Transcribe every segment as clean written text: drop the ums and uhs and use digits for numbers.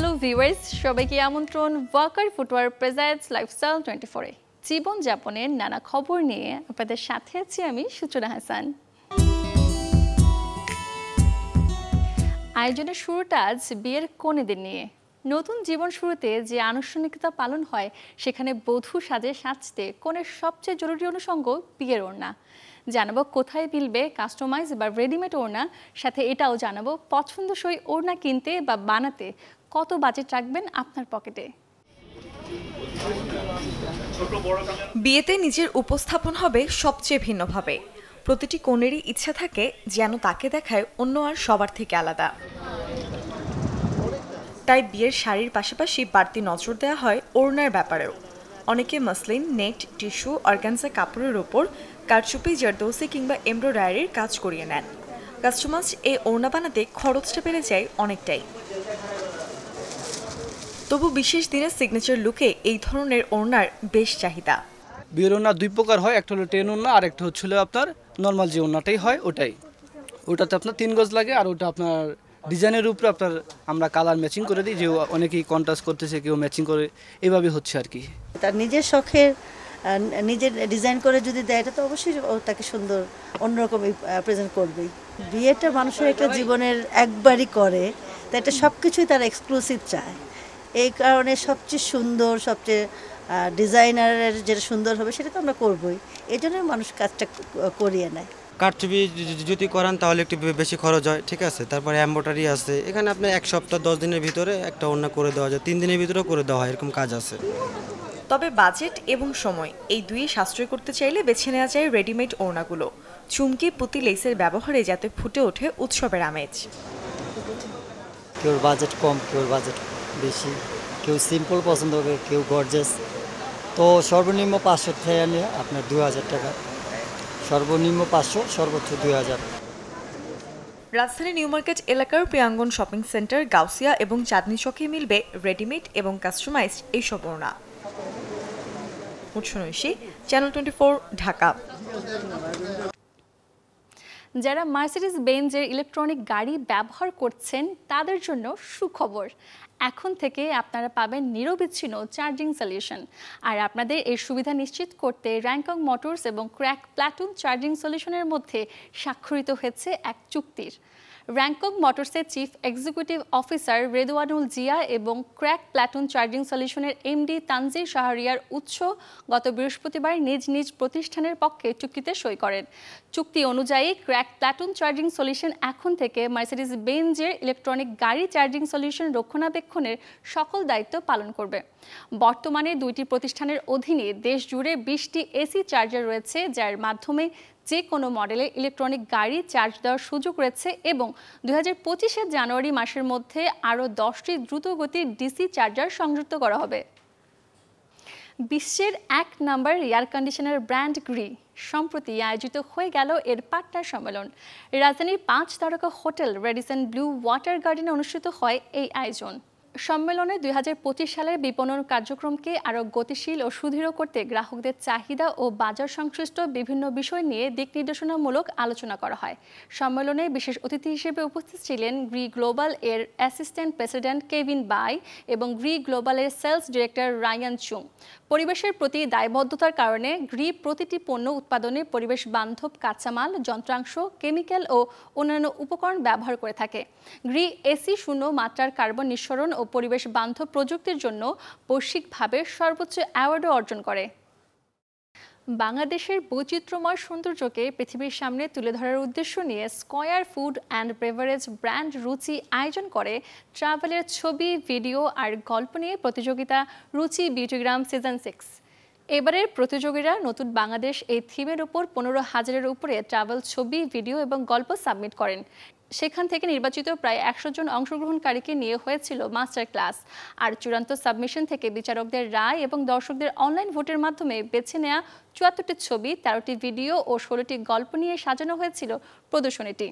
Hello viewers, সবাইকে আমন্ত্রণ Waker footwear presents lifestyle 24 জীবনযাপনের নানা খবর নিয়ে আপনাদের সাথে আছি আমি সূচনা হাসান। আয়োজনের শুরুটা আজ বিয়ের কনেদের নিয়ে। নতুন জীবন শুরুতে যে আনুষ্ঠানিকতা পালন হয় সেখানে বধূ সাজতে কনের সবচেয়ে জরুরি অনুষঙ্গ বিয়ের ওড়না। জানাবো কোথায় মিলবে কাস্টমাইজ বা রেডিমেড ওড়না, সাথে এটাও জানাবো পছন্দসই ওড়না কিনতে বা বানাতে কত বাজেট রাখবেন আপনার পকেটে। বিয়েতে নিজের উপস্থাপন হবে সবচেয়ে ভিন্নভাবে। প্রতিটি কনেরই ইচ্ছা থাকে যেন তাকে দেখায় অন্য আর সবার থেকে আলাদা। তাই বিয়ের শাড়ির পাশাপাশি বাড়তি নজর দেওয়া হয় ওড়নার ব্যাপারেও। অনেকে মসলিন, নেট, টিস্যু, অর্গানজা কাপড়ের ওপর কারচুপি, জারদৌসি কিংবা এমব্রয়ডারির কাজ করিয়ে নেন। কাস্টমাইজ এই ওড়না বানাতে খরচটা বেড়ে যায় অনেকটাই। তবু বিশেষ দিনের সিগনেচার লুকে এই ধরনের ওড়নার বেশ চাহিদা। বিয়ের ওড়না দুই প্রকার হয়, একটা হলো টেন ওড়না আর একটা হচ্ছিল আপনার নর্মাল যে ওড়নাটাই হয় ওটাতে আপনার 3 গজ লাগে, আর ওটা আপনার ডিজাইনের উপরে আপনার আমরা কালার ম্যাচিং করে দিই, যে অনেকেই কন্ট্রাস্ট করতেছে, কেউ ম্যাচিং করে, এইভাবে হচ্ছে আর কি। তার নিজের শখের নিজের ডিজাইন করে যদি দেয় এটা তো অবশ্যই তাকে সুন্দর অন্যরকম প্রেজেন্ট করবেই। বিয়েটা মানুষের একটা জীবনের একবারই করে, তাই এটা সব কিছুই তারা এক্সক্লুসিভ চায়। এই কারণে সবচেয়ে সুন্দর, সবচেয়ে ডিজাইনারের যেটা সুন্দর হবে সেটা তো আমরা করবই, এই জন্যই মানুষ কাজটা করিয়ে নেয়। কারচুপি যদি করান তাহলে একটু বেশি খরচ হয়, ঠিক আছে। তারপরে এমব্রয়ডারি আছে, এখানে আপনার 1 সপ্তাহ 10 দিনের ভিতরে একটা ওড়না করে দেওয়া যায়, 3 দিনের ভিতরেও করে দেওয়া হয়, এরকম কাজ আছে। তবে বাজেট এবং সময় এই দুই সাশ্রয় করতে চাইলে বেছে নেওয়া যায় রেডিমেড ওড়নাগুলো। চুমকি, পুঁতি, লেসের ব্যবহারে যাতে ফুটে ওঠে উৎসবের আমেজ। কেউ বাজেট কম, কেউ বাজেট বেশি, কেউ সিম্পল পছন্দ করে, কেউ গর্জাস। তো সর্বনিম্ন 500 থেকে নিয়ে আপনার 2000 টাকা, সর্বনিম্ন 500, সর্বোচ্চ 2000। রাজধানী নিউ মার্কেট এলাকার প্রিয়াঙ্গন শপিং সেন্টার, গাউসিয়া এবং চাঁদনী চকে মিলবে রেডিমেড এবং কাস্টমাইজড এইসব ওড়না। চ্যানেল 24, ঢাকা। যারা মার্সিডিজ বেঞ্জের ইলেকট্রনিক গাড়ি ব্যবহার করছেন তাদের জন্য সুখবর। এখন থেকে আপনারা পাবেন নিরবিচ্ছিন্ন চার্জিং সলিউশন। আর আপনাদের এই সুবিধা নিশ্চিত করতে র্যাংকং মোটরস এবং ক্র্যাক প্লাটুন চার্জিং সলিউশনের মধ্যে স্বাক্ষরিত হয়েছে এক চুক্তির। র্যাংকং মোটরসের chief executive officer Redwanul Zia এবং ক্র্যাক প্লাটুন চার্জিং সলিউশনের এমডি তানজির শাহরিয়ার গত বৃহস্পতিবার নিজ নিজ প্রতিষ্ঠানের পক্ষে চুক্তিতে সই করেন। চুক্তি অনুযায়ী ক্র্যাক প্লাটুন চার্জিং সলিউশন এখন থেকে মার্সিডিজ বেঞ্জের ইলেকট্রনিক গাড়ি চার্জিং সলিউশন রক্ষণাবেক্ষণের সকল দায়িত্ব পালন করবে। বর্তমানে দুইটি প্রতিষ্ঠানের অধীনে দেশ জুড়ে 20টি এসি চার্জার রয়েছে, যার মাধ্যমে যে কোনো মডেলের ইলেকট্রনিক গাড়ি চার্জ দেওয়ার সুযোগ রয়েছে এবং 2025-এর জানুয়ারি মাসের মধ্যে আরও 10টি দ্রুতগতির ডিসি চার্জার সংযুক্ত করা হবে। বিশ্বের 1 নম্বর এয়ার কন্ডিশনার ব্র্যান্ড গ্রি সম্প্রতি আয়োজিত হয়ে গেল এর পার্টনার সম্মেলন। রাজধানীর 5 তারকা হোটেল রেডিসন ব্লু ওয়াটার গার্ডেনে অনুষ্ঠিত হয় এই আয়োজন। সম্মেলনে 2025 সালের বিপণন কার্যক্রমকে আরও গতিশীল ও সুদৃঢ় করতে গ্রাহকদের চাহিদা ও বাজার সংশ্লিষ্ট বিভিন্ন বিষয় নিয়ে দিক নির্দেশনামূলক আলোচনা করা হয়। সম্মেলনে বিশেষ অতিথি হিসেবে উপস্থিত ছিলেন গ্রি গ্লোবাল এর অ্যাসিস্ট্যান্ট প্রেসিডেন্ট কেভিন বাই এবং গ্রি গ্লোবালের সেলস ডিরেক্টর রায়ান চুং। পরিবেশের প্রতি দায়বদ্ধতার কারণে গ্রি প্রতিটি পণ্য উৎপাদনে পরিবেশ বান্ধব কাঁচামাল, যন্ত্রাংশ, কেমিক্যাল ও অন্যান্য উপকরণ ব্যবহার করে থাকে। গ্রি এসি শূন্য মাত্রার কার্বন নিঃসরণ ও পরিবেশ বান্ধব প্রযুক্তির জন্য বৈশ্বিকভাবে সর্বোচ্চ অ্যাওয়ার্ডও অর্জন করে। বাংলাদেশের বৈচিত্র্যময় সৌন্দর্যকে পৃথিবীর সামনে তুলে ধরার উদ্দেশ্য নিয়ে square food and beverage brand রুচি আয়োজন করে ট্রাভেলের ছবি, ভিডিও আর গল্প নিয়ে প্রতিযোগিতা রুচি বিউটিগ্রাম সিজন 6। এবারের প্রতিযোগীরা নতুন বাংলাদেশ এই থিমের উপর 15,000-এর উপরে ট্রাভেল ছবি, ভিডিও এবং গল্প সাবমিট করেন। সেখান থেকে নির্বাচিত প্রায় 100 জন অংশগ্রহণকারীকে নিয়ে হয়েছিল মাস্টার ক্লাস। আর চূড়ান্ত সাবমিশন থেকে বিচারকদের রায় এবং দর্শকদের অনলাইন ভোটের মাধ্যমে বেছে নেওয়া 74টি ছবি, 13টি ভিডিও ও 16টি গল্প নিয়ে সাজানো হয়েছিল প্রদর্শনীটি।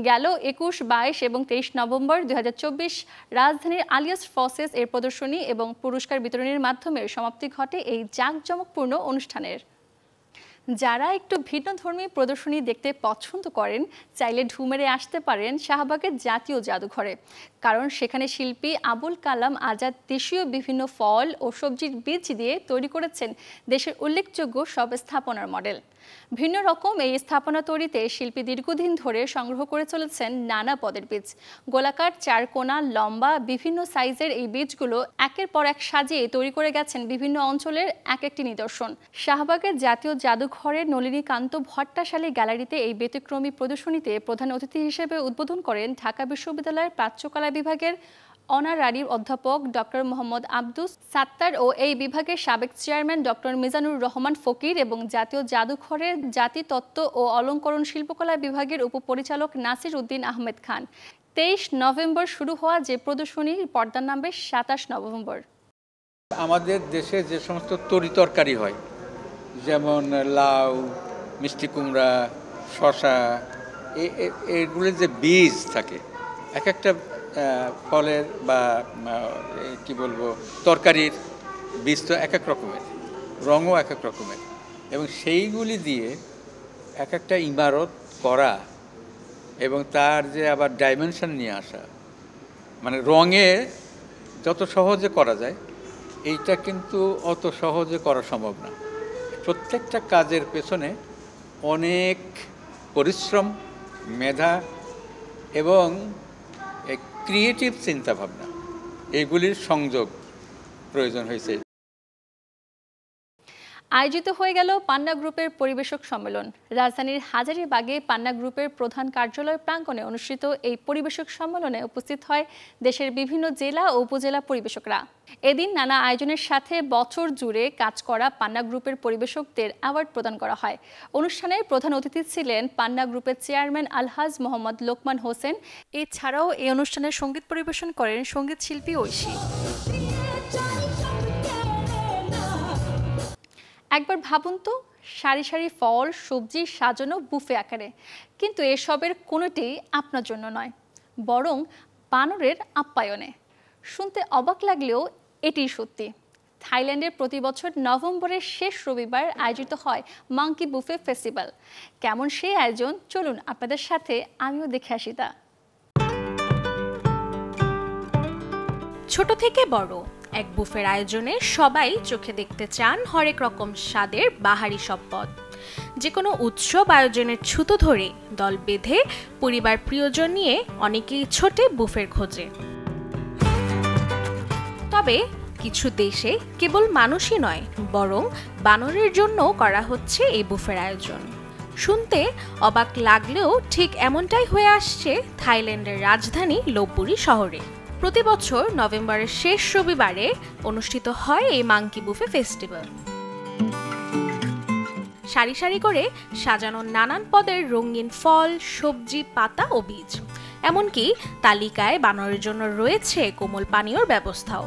গেল 21, 22 এবং 23 নভেম্বর 2024 রাজধানীর আলিয়াস ফসেস এর প্রদর্শনী এবং পুরস্কার বিতরণের মাধ্যমে সমাপ্তি ঘটে এই জাঁকজমকপূর্ণ অনুষ্ঠানের। যারা একটু ভিন্নধর্মী প্রদর্শনী দেখতে পছন্দ করেন চাইলে ঢুমেরে আসতে পারেন শাহবাগের জাতীয় জাদুঘরে, কারণ সেখানে শিল্পী আবুল কালাম আজাদ দেশীয় বিভিন্ন ফল ও সবজির বীজ দিয়ে তৈরি করেছেন দেশের উল্লেখযোগ্য সব স্থাপনার মডেল। ভিন্ন রকম এই স্থাপনা তৈরিতে শিল্পী দীর্ঘদিন ধরে সংগ্রহ করে চলেছেন নানা পদের বীজ। গোলাকার, চারকোনা, লম্বা বিভিন্ন সাইজের এই বীজগুলো একের পর এক সাজিয়ে তৈরি করে গেছেন বিভিন্ন অঞ্চলের এক একটি নিদর্শন। শাহবাগের জাতীয় জাদুঘরের নলিনীকান্ত ভট্টাশালী গ্যালারিতে এই ব্যতিক্রমী প্রদর্শনীতে প্রধান অতিথি হিসেবে উদ্বোধন করেন ঢাকা বিশ্ববিদ্যালয়ের প্রাচ্যকলা বিভাগের অনারারি অধ্যাপক ডক্টর মোহাম্মদ আব্দুস সাত্তার ও এই বিভাগের সাবেক চেয়ারম্যান ডক্টর মিজানুর রহমান ফকির এবং জাতীয় জাদুঘরের জাতিতত্ত্ব ও অলঙ্করণ শিল্পকলা বিভাগের উপপরিচালক নাসির উদ্দিন আহমেদ খান। 23 নভেম্বর শুরু হওয়া যে প্রদর্শনীর পর্দার নামবে 27 নভেম্বর। আমাদের দেশে যে সমস্ত তরিতরকারি হয়, যেমন লাউ, মিষ্টি কুমড়া, শসা, এগুলোর যে বীজ থাকে, এক একটা ফলের বা কি বলবো তরকারির বীজ তো এক এক রকমের, রঙও এক এক রকমের, এবং সেইগুলি দিয়ে এক একটা ইমারত করা এবং তার যে আবার ডাইমেনশন নিয়ে আসা, মানে রঙে যত সহজে করা যায় এইটা কিন্তু অত সহজে করা সম্ভব না। প্রত্যেকটা কাজের পেছনে অনেক পরিশ্রম, মেধা এবং ক্রিয়েটিভ চিন্তাভাবনা, এগুলির সংযোগ প্রয়োজন হয়েছে। আয়োজিত হয়ে গেল পান্না গ্রুপের পরিবেশক সম্মেলন। রাজধানীর হাজারীবাগে পান্না গ্রুপের প্রধান কার্যালয় প্রাঙ্গণে অনুষ্ঠিত এই পরিবেশক সম্মেলনে উপস্থিত হয় দেশের বিভিন্ন জেলা ও উপজেলা পরিবেশকরা। এদিন নানা আয়োজনের সাথে বছর জুড়ে কাজ করা পান্না গ্রুপের পরিবেশকদের অ্যাওয়ার্ড প্রদান করা হয়। অনুষ্ঠানে প্রধান অতিথি ছিলেন পান্না গ্রুপের চেয়ারম্যান আলহাজ মোহাম্মদ লোকমান হোসেন। এছাড়াও এই অনুষ্ঠানে সঙ্গীত পরিবেশন করেন সঙ্গীত শিল্পী ঐশী। একবার ভাবুন তো, সারি সারি ফল সবজি সাজানো বুফে আকারে, কিন্তু এসবের কোনোটি আপনার জন্য নয়, বরং বানরের আপ্যায়নে। শুনতে অবাক লাগলেও এটি সত্যি। থাইল্যান্ডের প্রতি বছর নভেম্বরের শেষ রবিবার আয়োজিত হয় মাঙ্কি বুফে ফেস্টিভ্যাল। কেমন সেই আয়োজন, চলুন আপনাদের সাথে আমিও দেখে আসি তা। ছোট থেকে বড় এক বুফের আয়োজনে সবাই চোখে দেখতে চান হরেক রকম স্বাদের বাহারি সব পদ। যে কোনো উৎসব আয়োজনের ছুতো ধরে দল বেঁধে পরিবার প্রিয়জন নিয়ে অনেকেই ছোটে বুফের খোঁজে। তবে কিছু দেশে কেবল মানুষই নয়, বরং বানরের জন্য করা হচ্ছে এই বুফের আয়োজন। শুনতে অবাক লাগলেও ঠিক এমনটাই হয়ে আসছে থাইল্যান্ডের রাজধানী লোপবুরি শহরে। প্রতি বছর নভেম্বরের শেষ রবিবারে অনুষ্ঠিত হয় এই মাঙ্কি বুফে ফেস্টিভ্যাল। সারি সারি করে সাজানো নানান পদের রঙিন ফল, সবজি, পাতা ও বীজ। এমনকি তালিকায় বানরের জন্য রয়েছে কোমল পানীয়র ব্যবস্থাও।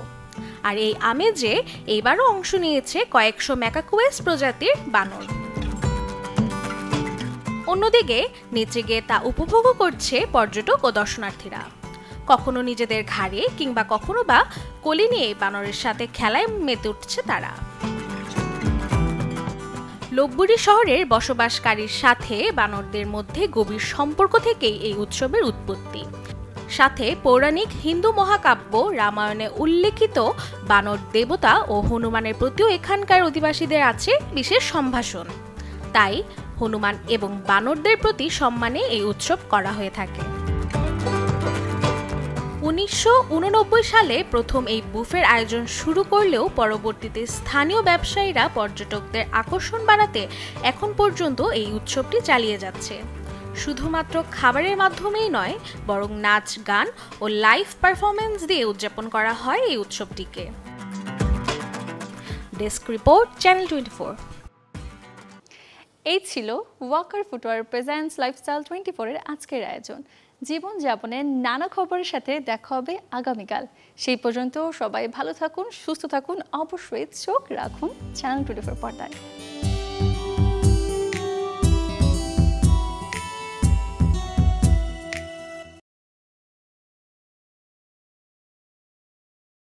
আর এই আমেজে এইবারও অংশ নিয়েছে কয়েকশো ম্যাকাকুয়েস প্রজাতির বানর। অন্যদিকে নেচে গিয়ে তা উপভোগও করছে পর্যটক ও দর্শনার্থীরা। কখনো নিজেদের ঘাড়ে কিংবা কখনো বা কোলে নিয়ে বানরের সাথে খেলায় মেতে উঠছে তারা। লোপবুরি শহরের বসবাসকারীর সাথে বানরদের মধ্যে গভীর সম্পর্ক থেকেই এই উৎসবের উৎপত্তি। সাথে পৌরাণিক হিন্দু মহাকাব্য রামায়ণে উল্লেখিত বানর দেবতা ও হনুমানের প্রতিও এখানকার অধিবাসীদের আছে বিশেষ সম্ভাষণ। তাই হনুমান এবং বানরদের প্রতি সম্মানে এই উৎসব করা হয়ে থাকে। 1989 সালে প্রথম এই বুফের আয়োজন শুরু করলেও পরবর্তীতে স্থানীয় ব্যবসায়ীরা পর্যটকদের আকর্ষণ বাড়াতে এখন পর্যন্ত এই উৎসবটি চালিয়ে যাচ্ছে। শুধুমাত্র খাবারের মাধ্যমেই নয়, বরং নাচ, গান ও লাইভ পারফরমেন্স দিয়ে উদযাপন করা হয় এই উৎসবটিকে। Desk report, channel 24। এই ছিল ওয়াকার ফুটওয়্যার প্রেজেন্টস লাইফস্টাইল 24 এর আজকের আয়োজন। জীবনযাপনের নানা খবরের সাথে দেখা হবে আগামীকাল। সেই পর্যন্ত সবাই ভালো থাকুন, সুস্থ থাকুন, অবশ্যই চোখ রাখুন চ্যানেল 24 পর্দায়।